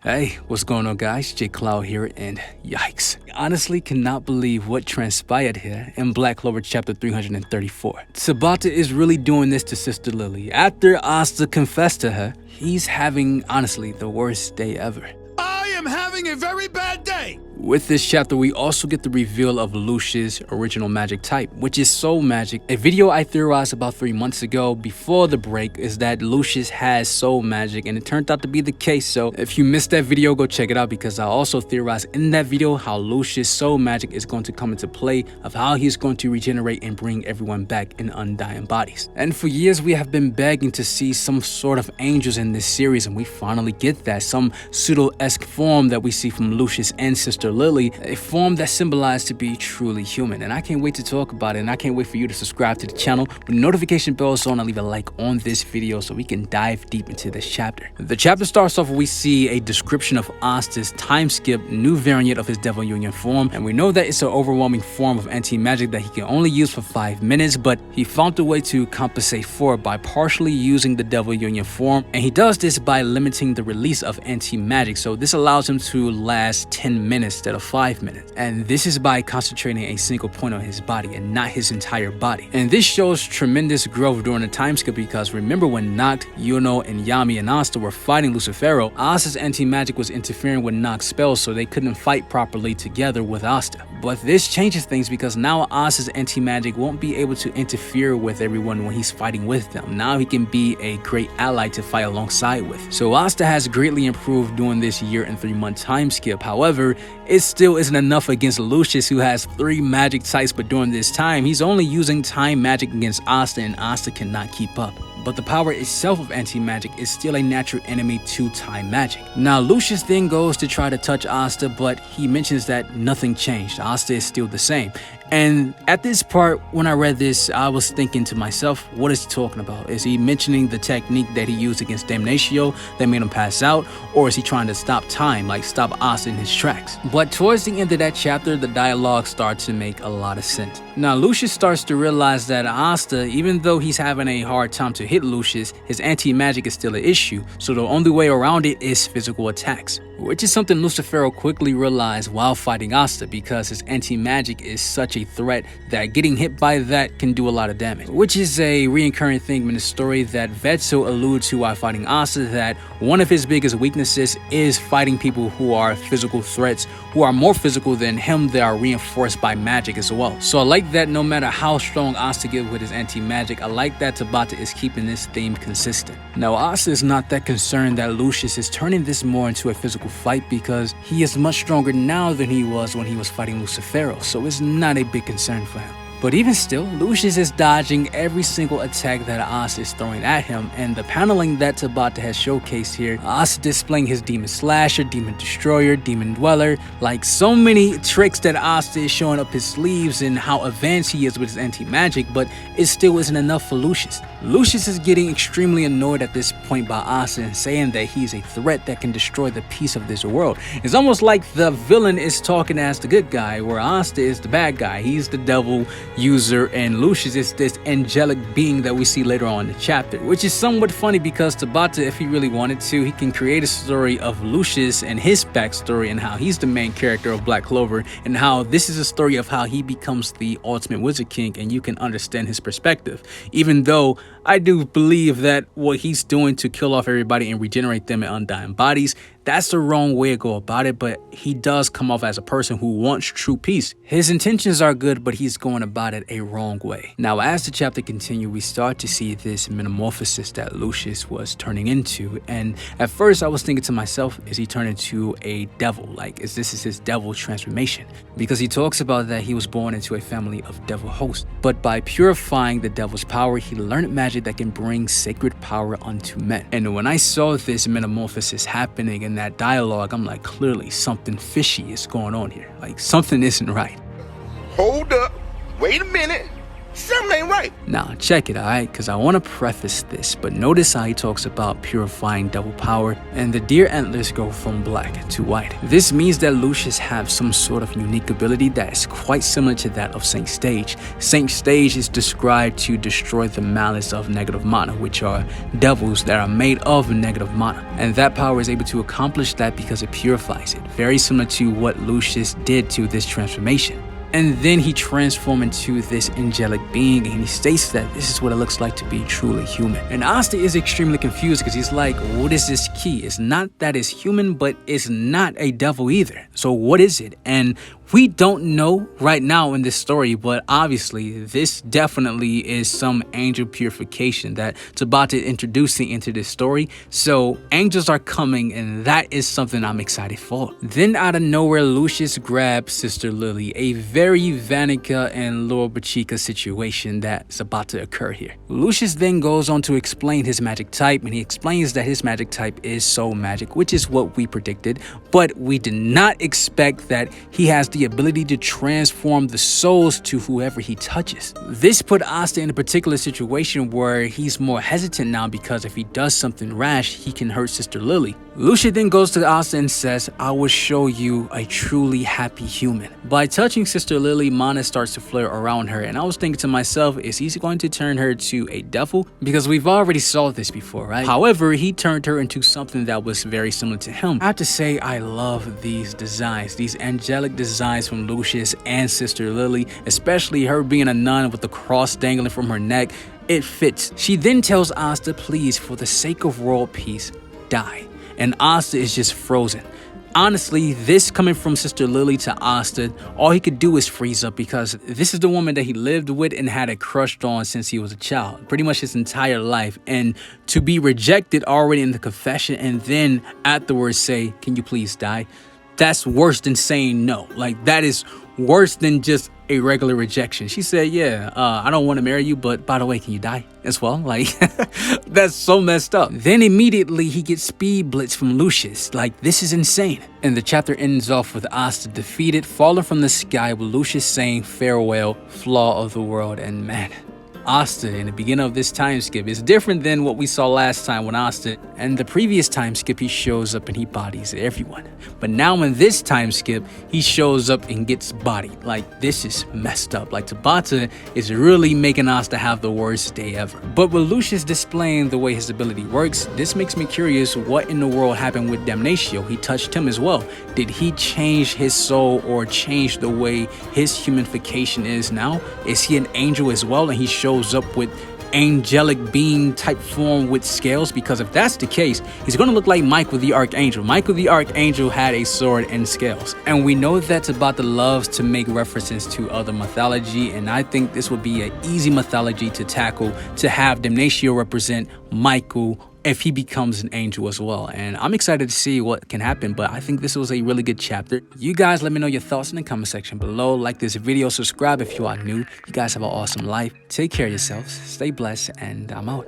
Hey, what's going on guys? J Cloud here, and yikes. I honestly cannot believe what transpired here in Black Clover chapter 334. Tabata is really doing this to Sister Lily. After Asta confessed to her, he's having, honestly, the worst day ever. I am having a very bad day! With this chapter, we also get the reveal of Lucius' original magic type, which is Soul Magic. A video I theorized about 3 months ago before the break is that Lucius has Soul Magic, and it turned out to be the case. So if you missed that video, go check it out, because I also theorized in that video how Lucius' Soul Magic is going to come into play, of how he's going to regenerate and bring everyone back in undying bodies. And for years, we have been begging to see some sort of angels in this series, and we finally get that. Some pseudo-esque form that we see from Lucius and Sister Lily, a form that symbolized to be truly human. And I can't wait to talk about it, and I can't wait for you to subscribe to the channel with notification bells on and leave a like on this video so we can dive deep into this chapter. The chapter starts off, we see a description of Asta's time skip new variant of his Devil Union form, and we know that it's an overwhelming form of anti-magic that he can only use for 5 minutes, but he found a way to compensate for it by partially using the Devil Union form, and he does this by limiting the release of anti-magic. So this allows him to last 10 minutes instead of 5 minutes, and this is by concentrating a single point on his body and not his entire body. And this shows tremendous growth during the time skip, because remember when Noct, Yuno, and Yami and Asta were fighting Lucifero, Asta's anti-magic was interfering with Noct's spells, so they couldn't fight properly together with Asta. But this changes things, because now Asta's anti-magic won't be able to interfere with everyone when he's fighting with them. Now he can be a great ally to fight alongside with. So Asta has greatly improved during this year and 3 month time skip. However, it still isn't enough against Lucius, who has 3 magic types, but during this time, he's only using time magic against Asta, and Asta cannot keep up. But the power itself of anti-magic is still a natural enemy to time magic. Now, Lucius then goes to try to touch Asta, but he mentions that nothing changed. Asta is still the same. And at this part, when I read this, I was thinking to myself, what is he talking about? Is he mentioning the technique that he used against Damnatio that made him pass out? Or is he trying to stop time, like stop Asta in his tracks? But towards the end of that chapter, the dialogue starts to make a lot of sense. Now, Lucius starts to realize that Asta, even though he's having a hard time to hit Lucius, his anti-magic is still an issue. So the only way around it is physical attacks, which is something Lucifero quickly realized while fighting Asta, because his anti-magic is such a threat that getting hit by that can do a lot of damage, which is a recurring theme in the story that Vetso alludes to while fighting Asta, that one of his biggest weaknesses is fighting people who are physical threats, who are more physical than him, that are reinforced by magic as well. So I like that no matter how strong Asta gets with his anti-magic, I like that Tabata is keeping this theme consistent. Now, Asta is not that concerned that Lucius is turning this more into a physical fight, because he is much stronger now than he was when he was fighting Lucifero, so it's not a big concern for him. But even still, Lucius is dodging every single attack that Asta is throwing at him, and the paneling that Tabata has showcased here, Asta displaying his Demon Slasher, Demon Destroyer, Demon Dweller, like so many tricks that Asta is showing up his sleeves, and how advanced he is with his anti-magic, but it still isn't enough for Lucius. Lucius is getting extremely annoyed at this point by Asta and saying that he's a threat that can destroy the peace of this world. It's almost like the villain is talking as the good guy, where Asta is the bad guy. He's the devil user, and Lucius is this angelic being that we see later on in the chapter, which is somewhat funny, because Tabata, if he really wanted to, he can create a story of Lucius and his backstory, and how he's the main character of Black Clover, and how this is a story of how he becomes the ultimate Wizard King, and you can understand his perspective. Even though I do believe that what he's doing to kill off everybody and regenerate them in undying bodies, that's the wrong way to go about it, but he does come off as a person who wants true peace. His intentions are good, but he's going about it a wrong way. Now, as the chapter continues, we start to see this metamorphosis that Lucius was turning into, and at first I was thinking to myself, is he turning into a devil? Like, is this his devil transformation? Because he talks about that he was born into a family of devil hosts, but by purifying the devil's power, he learned magic that can bring sacred power unto men. And when I saw this metamorphosis happening in that dialogue, I'm like, clearly something fishy is going on here. Like, something isn't right. Hold up. Wait a minute. Something ain't right. right. Now, check it, alright? Because I want to preface this, but notice how he talks about purifying devil power, and the deer antlers go from black to white. This means that Lucius has some sort of unique ability that is quite similar to that of Saint Stage. Saint Stage is described to destroy the malice of negative mana, which are devils that are made of negative mana. And that power is able to accomplish that because it purifies it, very similar to what Lucius did to this transformation. And then he transformed into this angelic being, and he states that this is what it looks like to be truly human. And Asta is extremely confused because he's like, what is this key? It's not that it's human, but it's not a devil either. So what is it? And we don't know right now in this story, but obviously this definitely is some angel purification that Tabata introducing into this story. So angels are coming, and that is something I'm excited for. Then out of nowhere, Lucius grabs Sister Lily, a very Vanica and Lord Bachika situation that's about to occur here. Lucius then goes on to explain his magic type, and he explains that his magic type is soul magic, which is what we predicted, but we did not expect that he has the ability to transform the souls to whoever he touches. This put Asta in a particular situation where he's more hesitant now, because if he does something rash, he can hurt Sister Lily. Lucius then goes to Asta and says, I will show you a truly happy human. By touching Sister Lily, mana starts to flare around her, and I was thinking to myself, is he going to turn her to a devil? Because we've already saw this before, right? However, he turned her into something that was very similar to him. I have to say, I love these designs, these angelic designs from Lucius and Sister Lily, especially her being a nun with the cross dangling from her neck. It fits. She then tells Asta, please, for the sake of world peace, die. And Asta is just frozen. Honestly, this coming from Sister Lily to Asta, all he could do is freeze up, because this is the woman that he lived with and had a crush on since he was a child, pretty much his entire life. And to be rejected already in the confession and then afterwards say, can you please die? That's worse than saying no. Like, that is worse than just a regular rejection. She said, yeah, I don't want to marry you, but by the way, can you die as well? Like, that's so messed up. Then immediately he gets speed blitz from Lucius. Like, this is insane. And the chapter ends off with Asta defeated, falling from the sky, with Lucius saying farewell, flaw of the world. And man, Asta in the beginning of this time skip is different than what we saw last time when Asta, and the previous time skip, he shows up and he bodies everyone. But now in this time skip, he shows up and gets bodied. Like, this is messed up. Like, Tabata is really making Asta have the worst day ever. But with Lucius displaying the way his ability works, this makes me curious what in the world happened with Damnatio. He touched him as well. Did he change his soul or change the way his humanification is now? Is he an angel as well, and he shows up with angelic being type form with scales? Because if that's the case, he's going to look like Michael the Archangel. Michael the Archangel had a sword and scales, and we know that's about the loves to make references to other mythology, and I think this would be an easy mythology to tackle, to have Damnatio represent Michael if he becomes an angel as well. And I'm excited to see what can happen, but I think this was a really good chapter. You guys let me know your thoughts in the comment section below. Like this video, subscribe if you are new. You guys have an awesome life. Take care of yourselves, stay blessed, and I'm out.